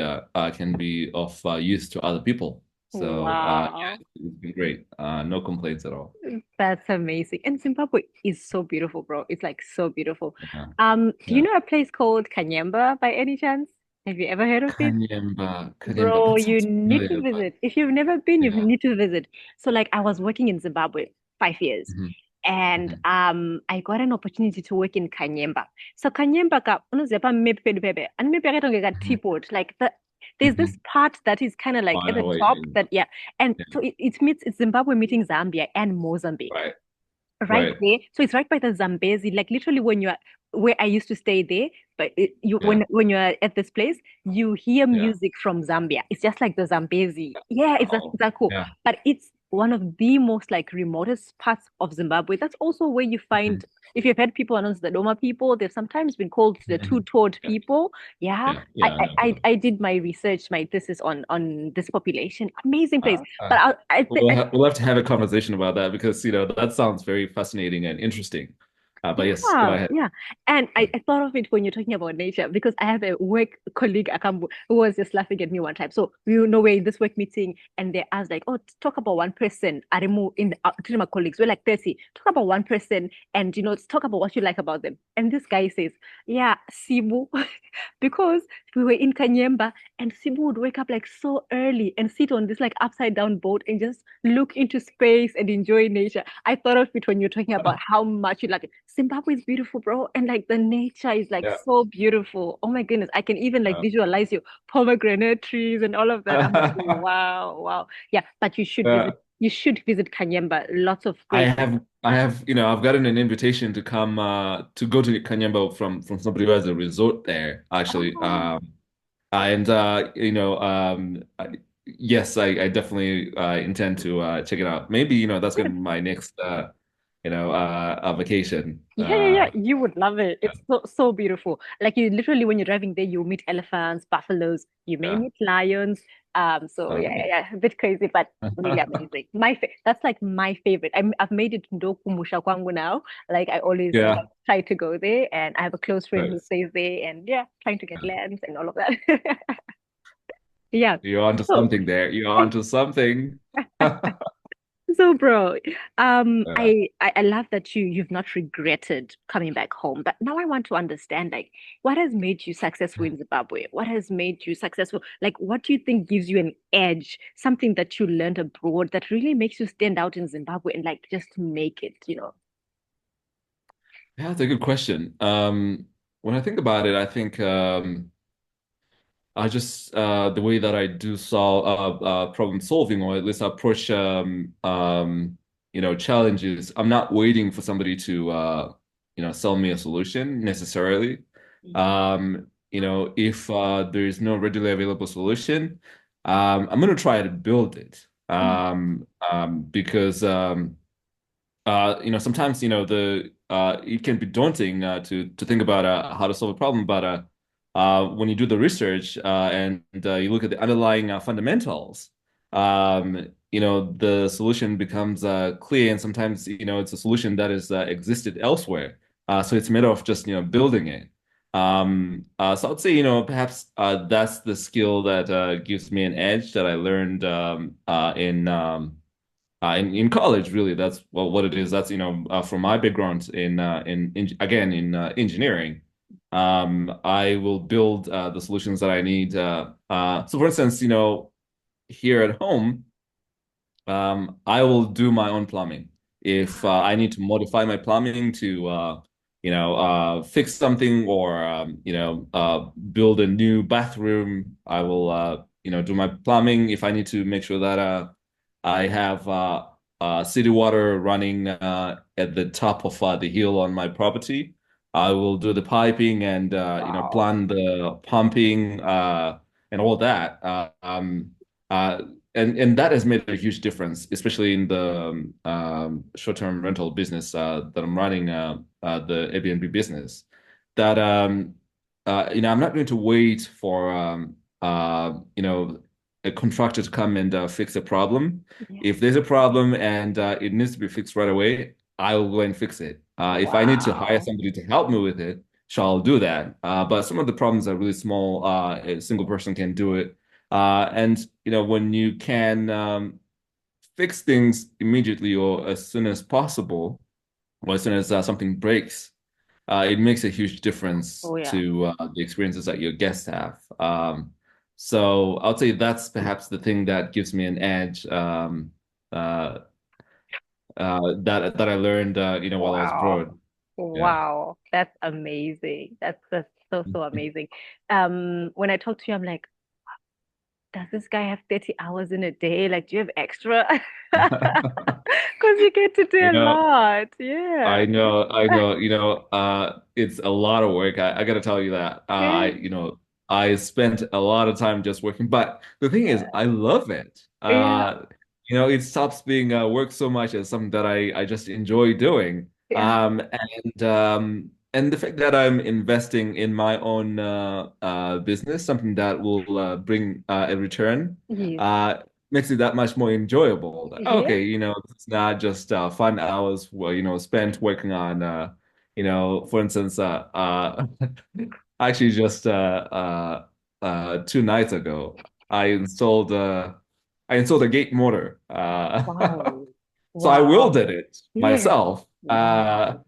can be of use to other people. So Wow. yeah, it's been great. No complaints at all. That's amazing. And Zimbabwe is so beautiful, bro. It's like so beautiful. Yeah, Do you yeah. know a place called Kanyamba by any chance? Have you ever heard of it? Kanyemba. Bro, That you sounds need to familiar, but visit. If you've never been, you yeah. need to visit. So like I was working in Zimbabwe 5 years Hmm. and Hmm. I got an opportunity to work in Kanyemba. So Kanyemba ka unoziva pa map pedu pepe and maybe I don't get Hmm. teapot. There's Hmm. this part that is kind of like Oh, I at know the what top you that yeah. And mean. so it's Zimbabwe meeting Zambia and Mozambique Right, right right. there. So it's right by the Zambezi, like literally when you're where I used to stay there. But you Yeah, when you're at this place, you hear yeah. music from Zambia. It's just like the Zambezi. Yeah, Oh, it's that cool. yeah. But it's one of the most like remotest parts of Zimbabwe. That's also where you Hmm. find. If you've had people announce the Doma people, they've sometimes been called the Hmm. two-toed Yeah, people. Yeah, yeah, yeah. I know. I did my research, my thesis on this population. Amazing place. Uh, But uh, I we'll have to have a conversation about that because that sounds very fascinating and interesting. But yes, go yeah, ahead. yeah. And I thought of it when you're talking about nature because I have a work colleague, Akambu, who was just laughing at me one time. So we know we're in this work meeting and they asked like, oh, talk about one person. Aremu in three of my colleagues, we're like 30. Talk about one person and talk about what you like about them. And this guy says, yeah, Sibu. Because we were in Kanyemba and Sibu would wake up like so early and sit on this like upside down boat and just look into space and enjoy nature. I thought of it when you're talking about how much you like it. Zimbabwe is beautiful, bro. And like the nature is like Yeah. so beautiful. Oh my goodness. I can even like visualize your pomegranate trees and all of that. I'm like, Yeah. wow, wow. Yeah, but Yeah. you should visit Kanyemba. Lots of I great. have I have I've gotten an invitation to come to go to Kanyamba from somebody who has a resort there actually. Oh, And yes, I definitely intend to check it out. Maybe that's gonna good. be my next vacation. Yeah, yeah, yeah. You would love it. It's so beautiful. Like you literally when you're driving there, you meet elephants, buffaloes, you may Yeah. meet lions. So yeah, yeah, Um, yeah. A bit crazy, but really amazing. That's like my favorite. I've made it Ndokumusha Kwangu now. Like I always yeah. try to go there and I have a close friend who Nice. stays there and yeah, trying to get lands and all of that. Yeah. You're onto So something there. You're onto something. So, bro, Yeah. I love that you've not regretted coming back home. But now I want to understand, like, what has made you successful in Zimbabwe? What has made you successful? Like, what do you think gives you an edge? Something that you learned abroad that really makes you stand out in Zimbabwe and like just make it? Yeah, that's a good question. When I think about it, I think I just the way that I do solve problem solving, or at least approach challenges. I'm not waiting for somebody to sell me a solution necessarily. If there is no readily available solution, I'm gonna try to build it. Because sometimes the it can be daunting to think about how to solve a problem, but when you do the research and you look at the underlying fundamentals, the solution becomes clear, and sometimes it's a solution that is existed elsewhere. So it's a matter of just building it. So I'd say perhaps that's the skill that gives me an edge that I learned in in college, really, that's what it is. That's from my background in engineering. I will build the solutions that I need. So, for instance, here at home, I will do my own plumbing. If I need to modify my plumbing to, fix something or, build a new bathroom, I will, do my plumbing. If I need to make sure that I have city water running at the top of the hill on my property, I will do the piping and, Wow. plan the pumping and all that. Uh, and that has made a huge difference, especially in the short-term rental business that I'm running, the Airbnb business. That I'm not going to wait for a contractor to come and fix a problem. Yeah. If there's a problem and it needs to be fixed right away, I will go and fix it. If I need to hire Wow. somebody to help me with it, so I'll do that. But some of the problems are really small. A single person can do it. And when you can fix things immediately or as soon as possible, or as soon as something breaks, it makes a huge difference Oh yeah. to the experiences that your guests have. So I'll say that's perhaps the thing that gives me an edge uh, that I learned, while I was Wow. abroad. Yeah. Wow. That's amazing. That's so, so amazing. When I talk to you, I'm like, does this guy have 30 hours in a day? Like, do you have extra? Because you get to do You a know, lot. Yeah. it's a lot of work. I got to tell you that. Yeah. I spent a lot of time just working, but the thing is, Yeah. I love it. Yeah. It stops being work so much as something that I just enjoy doing. Yeah. And the fact that I'm investing in my own business, something that will bring a return, Yes. uh, makes it that much more enjoyable. Like, Yeah. okay, it's not just fun hours, well, spent working on, for instance, actually just 2 nights ago, I installed I installed a gate motor. Wow. So I Wow. welded it Yeah. myself. Wow.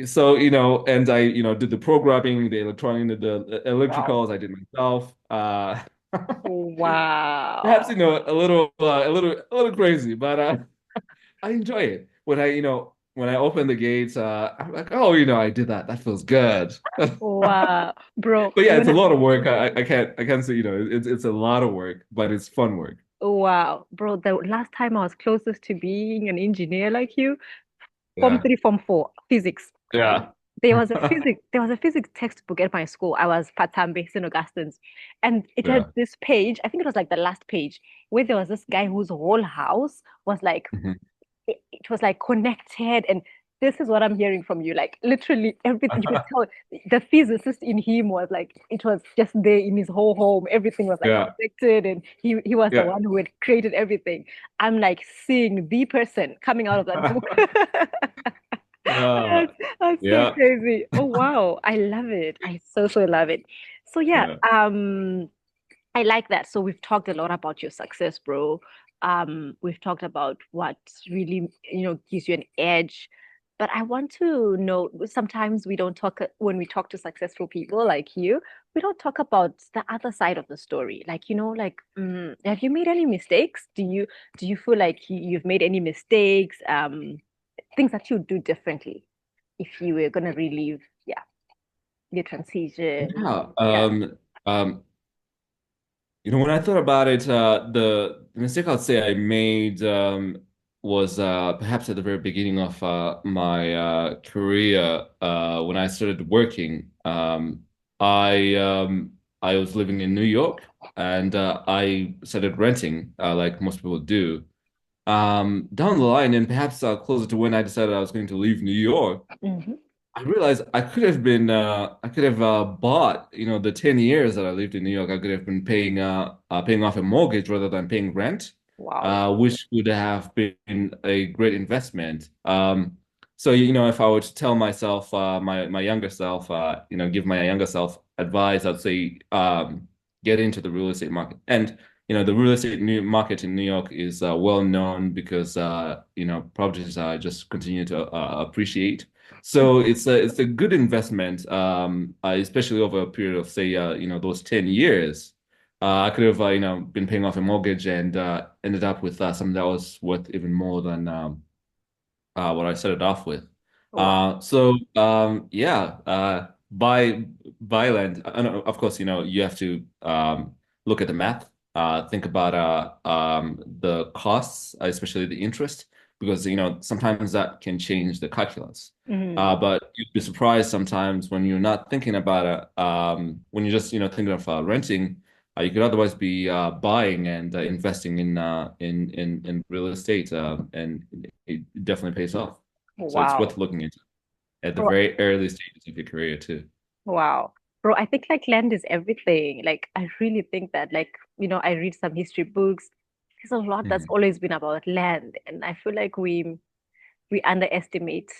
So and I did the programming, the electronic, the Wow. electricals I did myself. Perhaps Wow. a little crazy, but I enjoy it when I open the gates. I'm like, oh, I did that. That feels good. Wow. Bro, But yeah, it's a lot of work. I can't say it's a lot of work, but it's fun work. wow. Bro, the last time I was closest to being an engineer like you, Form Yeah, 3, Form 4, physics. yeah. There was a physics textbook at my school. I was Patambe, St. Augustine's. And it had Yeah. this page, I think it was like the last page, where there was this guy whose whole house was like Mhm. it was like connected. And this is what I'm hearing from you. Like literally everything you could tell the physicist in him was like it was just there in his whole home. Everything was like Yeah, connected and he was the yeah. one who had created everything. I'm like seeing the person coming out of that book. Uh, That's so yeah, crazy. Oh wow. I love it. I so so love it. So yeah, yeah. I like that. So we've talked a lot about your success, bro. We've talked about what really, gives you an edge. But I want to know, sometimes we don't talk when we talk to successful people like you, we don't talk about the other side of the story. Like, like, have you made any mistakes? Do you feel like you've made any mistakes? Things that you do differently if you were gonna relive, yeah, your transition. Yeah. Yeah. When I thought about it, the mistake I'd say I made was perhaps at the very beginning of my career when I started working. I was living in New York and I started renting like most people do. Down the line, and perhaps closer to when I decided I was going to leave New York, Hmm. I realized I could have bought, the 10 years that I lived in New York, I could have been paying off a mortgage rather than paying rent, Wow. which would have been a great investment. So, if I were to tell myself, my younger self, give my younger self advice, I'd say, get into the real estate market. And the real estate new market in New York is well known because properties just continue to appreciate. So it's a good investment, especially over a period of say those 10 years. I could have been paying off a mortgage and ended up with something that was worth even more than what I started off with. Wow. Yeah, buy land. And of course, you have to look at the math, think about the costs, especially the interest, because sometimes that can change the calculus. Mm. But you'd be surprised sometimes when you're not thinking about it, when you're just thinking of renting. You could otherwise be buying and investing in real estate, and it definitely pays off. So it's Wow. worth looking into at the Bro, very early stages of your career too. wow. Bro, I think like land is everything. Like I really think that like, I read some history books. There's a lot that's Mhm. always been about land. And I feel like we underestimate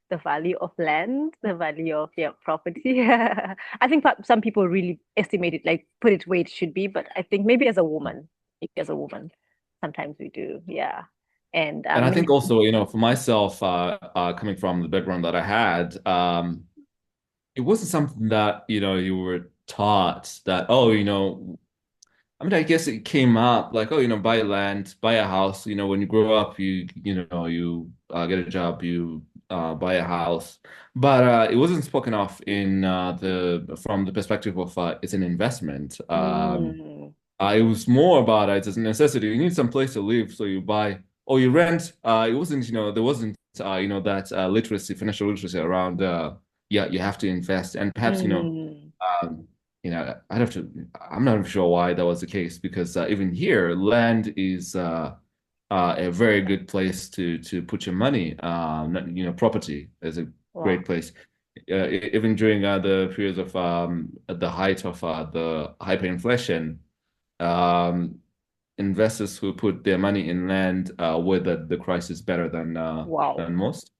the value of land, the value of yeah, property. I think some people really estimate it, like put it where it should be. But I think maybe as a woman, sometimes we do. Yeah. And And I think maybe, also, for myself, coming from the background that I had, it wasn't something that, you were taught that, oh, I mean, I guess it came up like, oh, buy land, buy a house. When you grow up, you get a job, you buy a house. But it wasn't spoken of in the from the perspective of it's an investment. mm, It was more about it as a necessity. You need some place to live, so you buy or you rent. It wasn't, there wasn't, that literacy, financial literacy around. Yeah, you have to invest, and perhaps, mm, um, I'd have to. I'm not even sure why that was the case because even here, land is a very good place to put your money. Property is a wow, great place. Even during the periods of at the height of the hyperinflation, um, investors who put their money in land weathered the crisis better wow, than most.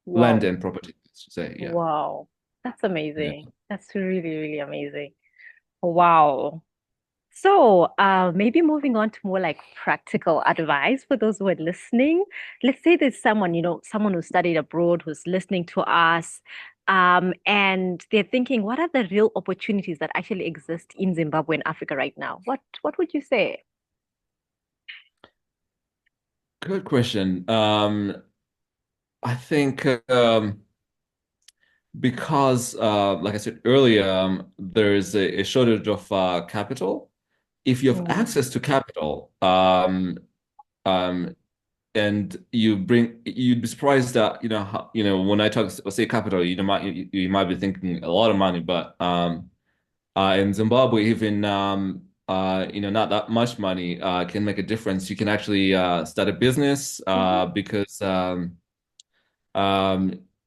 Land wow, and property, to say, yeah. wow. That's Yeah. amazing. That's really, really amazing. Wow. So, maybe moving on to more like practical advice for those who are listening. Let's say there's someone, someone who studied abroad who's listening to us, and they're thinking, what are the real opportunities that actually exist in Zimbabwe and Africa right now? What would you say? Good question. I think because, like I said earlier, there's a shortage of capital. If you have Mm, access to capital, um, and you'd be surprised that when I say capital, you might be thinking a lot of money, but in Zimbabwe, even not that much money can make a difference. You can actually start a business mhm, because um,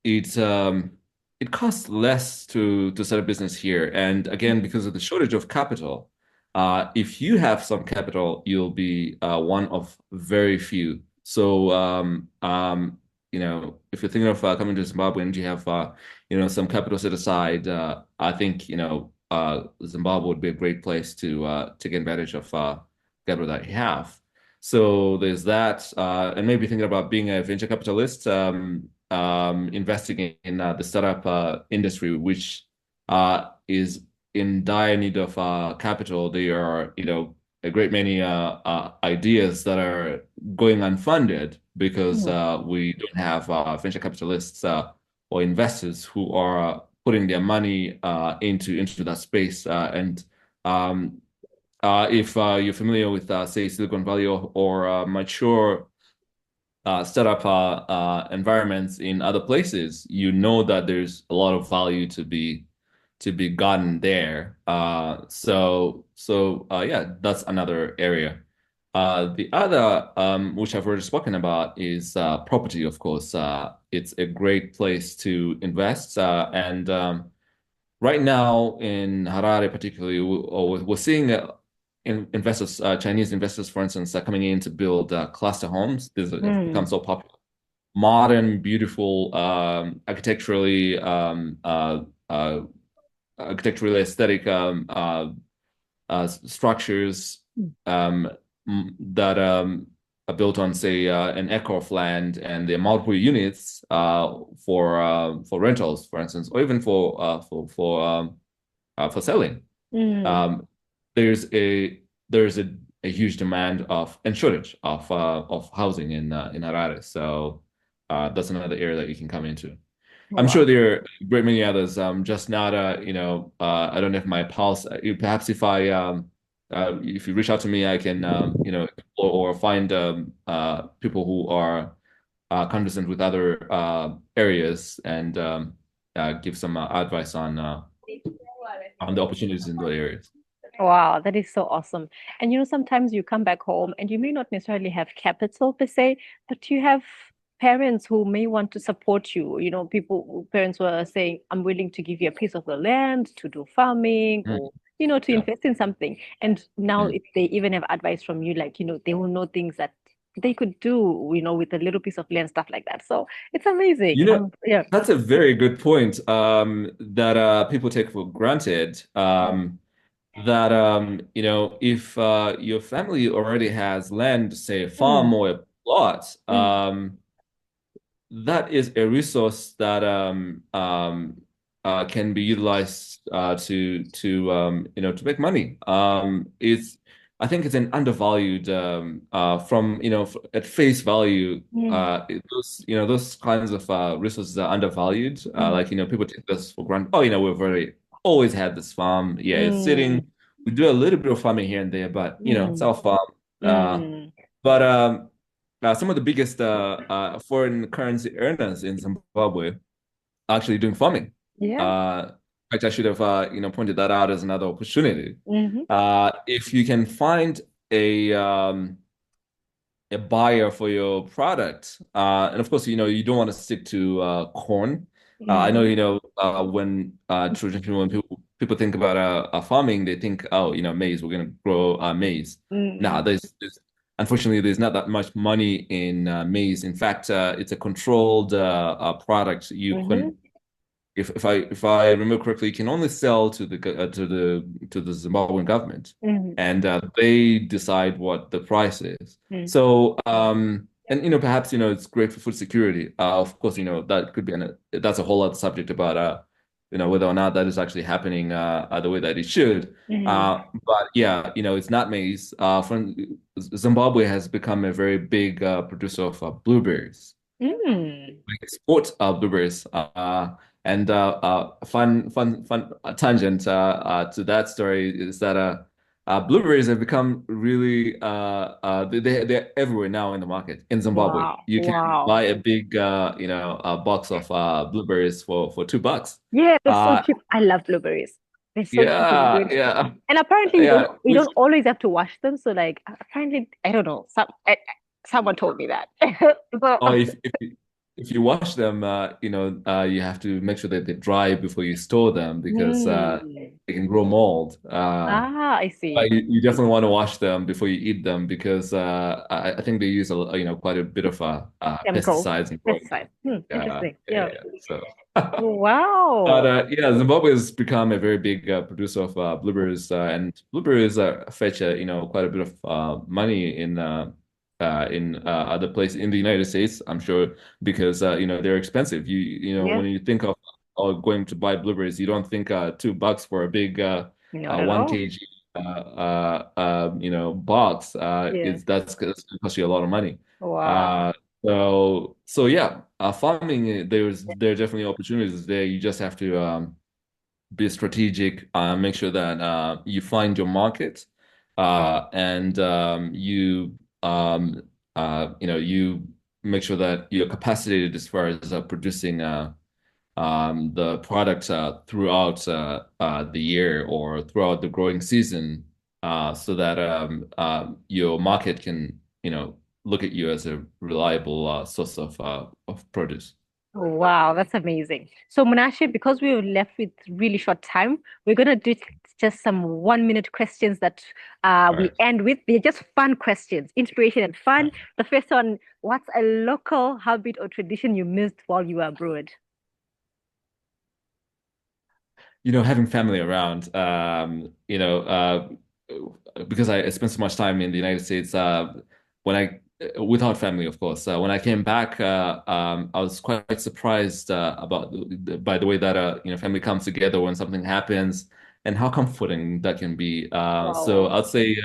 it it costs less to start a business here. And again, because of the shortage of capital, if you have some capital, you'll be one of very few. So if you're thinking of coming to Zimbabwe and you have some capital set aside, I think Zimbabwe would be a great place to take advantage of capital that you have. So there's that, and maybe thinking about being a venture capitalist, investing in the startup industry, which is in dire need of capital. There are, a great many ideas that are going unfunded because mhm. we don't have venture capitalists or investors who are putting their money into that space. And if you're familiar with, say, Silicon Valley or mature startup environments in other places, you know that there's a lot of value to be gotten there. Yeah, that's another area. The other, which I've already spoken about, is property. Of course, it's a great place to invest, and right now in Harare, particularly, we're seeing investors, Chinese investors, for instance, coming in to build cluster homes. These have become Mm, so popular. Modern, beautiful, architecturally aesthetic structures. um, that are built on, say, an acre of land, and there are multiple units for rentals, for instance, or even for selling. Mm. Um, there's a huge demand of and shortage of housing in Harare. So that's another area that you can come into. I'm sure Wow. there are a great many others. Just not I don't have my pulse. Perhaps if you reach out to me, I can or find people who are conversant with other areas and give some advice on the opportunities in those areas. Wow, that is so awesome. And sometimes you come back home and you may not necessarily have capital per se, but you have parents who may want to support you. Parents who are saying, I'm willing to give you a piece of the land to do farming Mm, or, to yeah. invest in something. And now Mm. if they even have advice from you, like, they will know things that they could do, with a little piece of land, stuff like that. So it's amazing. You know, Yeah. that's a very good point that people take for granted. That if your family already has land, say a farm Mm, or a plot, mm, that is a resource that can be utilized to make money. I think it's an undervalued from at face value. mm, Those kinds of resources are undervalued. mm, Like people take this for granted. Oh, we've already always had this farm. Yeah, it's mm, sitting. We do a little bit of farming here and there, but it's mm, our farm. Uh, mm. but some of the biggest foreign currency earners in Zimbabwe are actually doing farming. Yeah. In fact, I should have pointed that out as another opportunity. Mm-hmm. If you can find a buyer for your product, and of course, you don't want to stick to corn. I know, Mm-hmm. when traditionally when people think about farming, they think, oh, maize. We're going to grow maize. Nah, Mm-hmm. there's unfortunately there's not that much money in maize. In fact, it's a controlled product. You Mm-hmm. can if I remember correctly, you can only sell to the Zimbabwean government, Mm-hmm. and they decide what the price is. Mm-hmm. So, and perhaps it's great for food security. Of course, that could be that's a whole other subject about whether or not that is actually happening the way that it should. But yeah, it's not maize. From Zimbabwe has become a very big producer of blueberries. Mm-hmm. We export blueberries. And fun tangent to that story is that blueberries have become really they're everywhere now in the market in Zimbabwe. Wow. You can Wow. buy a big a box of blueberries for $2. Yeah, they're so Uh, cheap. I love blueberries. They're so cheap and yeah, good. yeah, And apparently you yeah. don't you don't always have to wash them. So like apparently I don't know. Someone told me that. So Oh, if you wash them, you have to make sure that they dry before you store them because mm. they can grow mold. I see. But you definitely want to wash them before you eat them because I think they use quite a bit of Chemicals, pesticides in growing them. pesticides. Yeah, Interesting. yeah, Yeah. yeah. So, but Wow. yeah, Zimbabwe has become a very big producer of blueberries, and blueberries fetch quite a bit of money in other places in the United States. I'm sure because they're expensive. Yeah. When you think of going to buy blueberries, you don't think $2 for a big Not at one all. kg box Yeah. is that's going to cost you a lot of money. Wow. Uh, so yeah, farming there are definitely opportunities there. You just have to be strategic, make sure that you find your market, and you make sure that you're capacitated as far as producing the product throughout the year or throughout the growing season, so that your market can, look at you as a reliable source of produce. Wow, that's amazing. So, Munashe, because we were left with really short time, we're gonna do just some 1 minute questions that All we right. end with. They're just fun questions, inspiration and fun. The first one, what's a local habit or tradition you missed while you were abroad? Having family around, because I spent so much time in the United States, when I without family, of course. When I came back, I was quite surprised about by the way that family comes together when something happens and how comforting that can be. So Wow. I'd say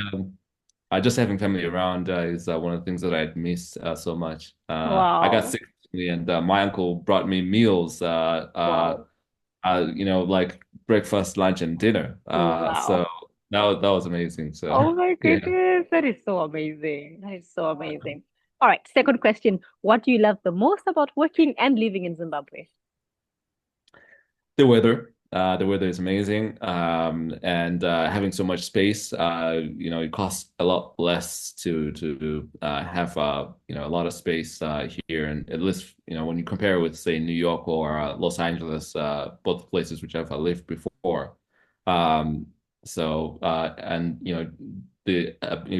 just having family around is one of the things that I'd miss so much. I got Wow. sick recently, and my uncle brought me meals, Wow. like breakfast, lunch, and dinner. So Wow. that was amazing. So Oh my yeah. goodness. That is so amazing. That is so amazing. All right. Second question. What do you love the most about working and living in Zimbabwe? The weather. The weather is amazing. And having so much space, it costs a lot less to have a lot of space here. And at least, when you compare with, say, New York or Los Angeles, both places which I've lived before. Um, and the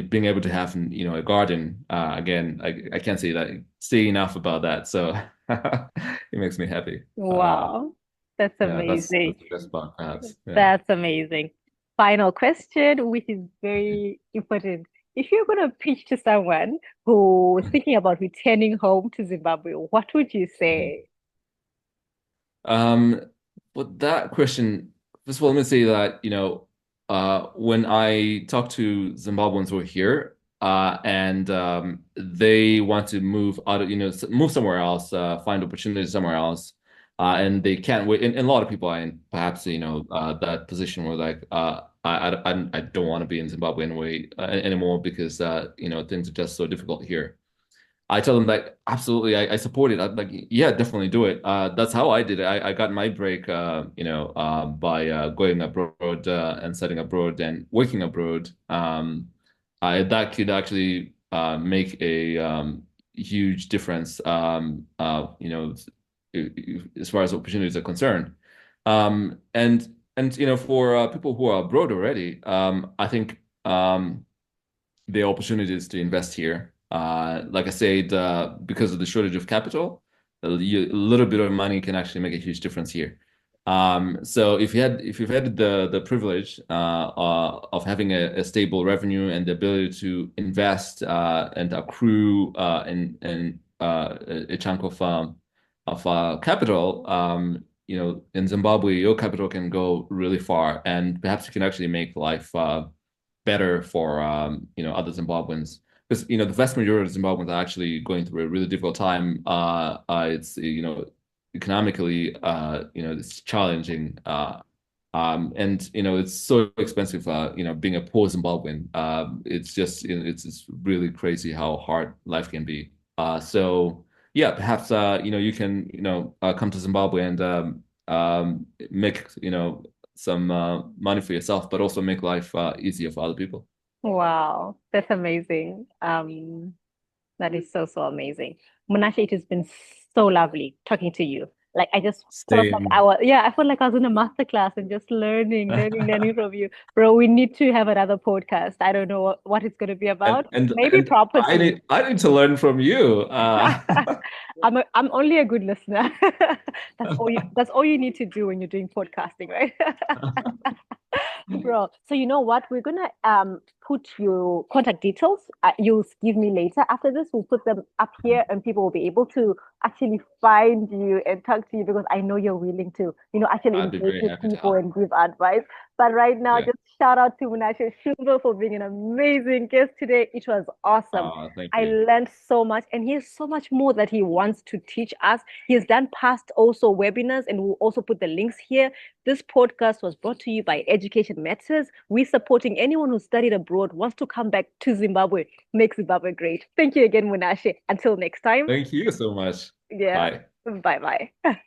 being able to have a garden again, I can't say enough about that. So it makes me happy. Wow. That's Yeah, amazing. that's the best part, perhaps. Yeah. That's amazing. Final question, which is very important. If you're going to pitch to someone who's thinking about returning home to Zimbabwe, what would you Mhm. say? Um, but that question, first of all, let me say that, when I talk to Zimbabweans who are here, and they want to move out of, move somewhere else, find opportunities somewhere else, and they can't wait. And a lot of people are in perhaps, that position where like, I don't want to be in Zimbabwe anyway, anymore because, things are just so difficult here. I tell them like absolutely, I support it. I'm like, yeah, definitely do it. That's how I did it. I got my break, by going abroad and studying abroad and working abroad. That could actually make a huge difference. As far as opportunities are concerned. And for people who are abroad already, I think. The opportunities to invest here. Like I said, because of the shortage of capital, a little bit of money can actually make a huge difference here. So if you've had the privilege of having a stable revenue and the ability to invest and accrue a chunk of capital, in Zimbabwe, your capital can go really far, and perhaps you can actually make life better for other Zimbabweans because the vast majority of Zimbabweans are actually going through a really difficult time. It's economically it's challenging. And it's so expensive. Being a poor Zimbabwean, it's just it's really crazy how hard life can be. So yeah, perhaps you can come to Zimbabwe and make some money for yourself, but also make life easier for other people. Wow, that's amazing. That is so, so amazing. Munashe, it has been so lovely talking to you. Like I just felt like Same. I felt like I was in a master class and just learning from you. Bro, we need to have another podcast. I don't know what it's going to be And about. and Maybe and property. I need to learn from you. I'm only a good listener. That's all you need to do when you're doing podcasting, right? Bro, so you know what? We're gonna put your contact details. You'll give me later. After this, we'll put them up here, and people will be able to actually find you and talk to you because I know you're willing to, actually I'd be engage very with happy to people help. and give advice. But right now, Yeah. just shout out to Munashe Shumba for being an amazing guest today. It was awesome. Thank I you. learned so much, and he has so much more that he wants to teach us. He has done past also webinars, and we'll also put the links here. This podcast was brought to you by Education Matters. We're supporting anyone who studied abroad, wants to come back to Zimbabwe, make Zimbabwe great. Thank you again, Munashe. Until next time. Thank you so much. Yeah. Bye. Bye bye.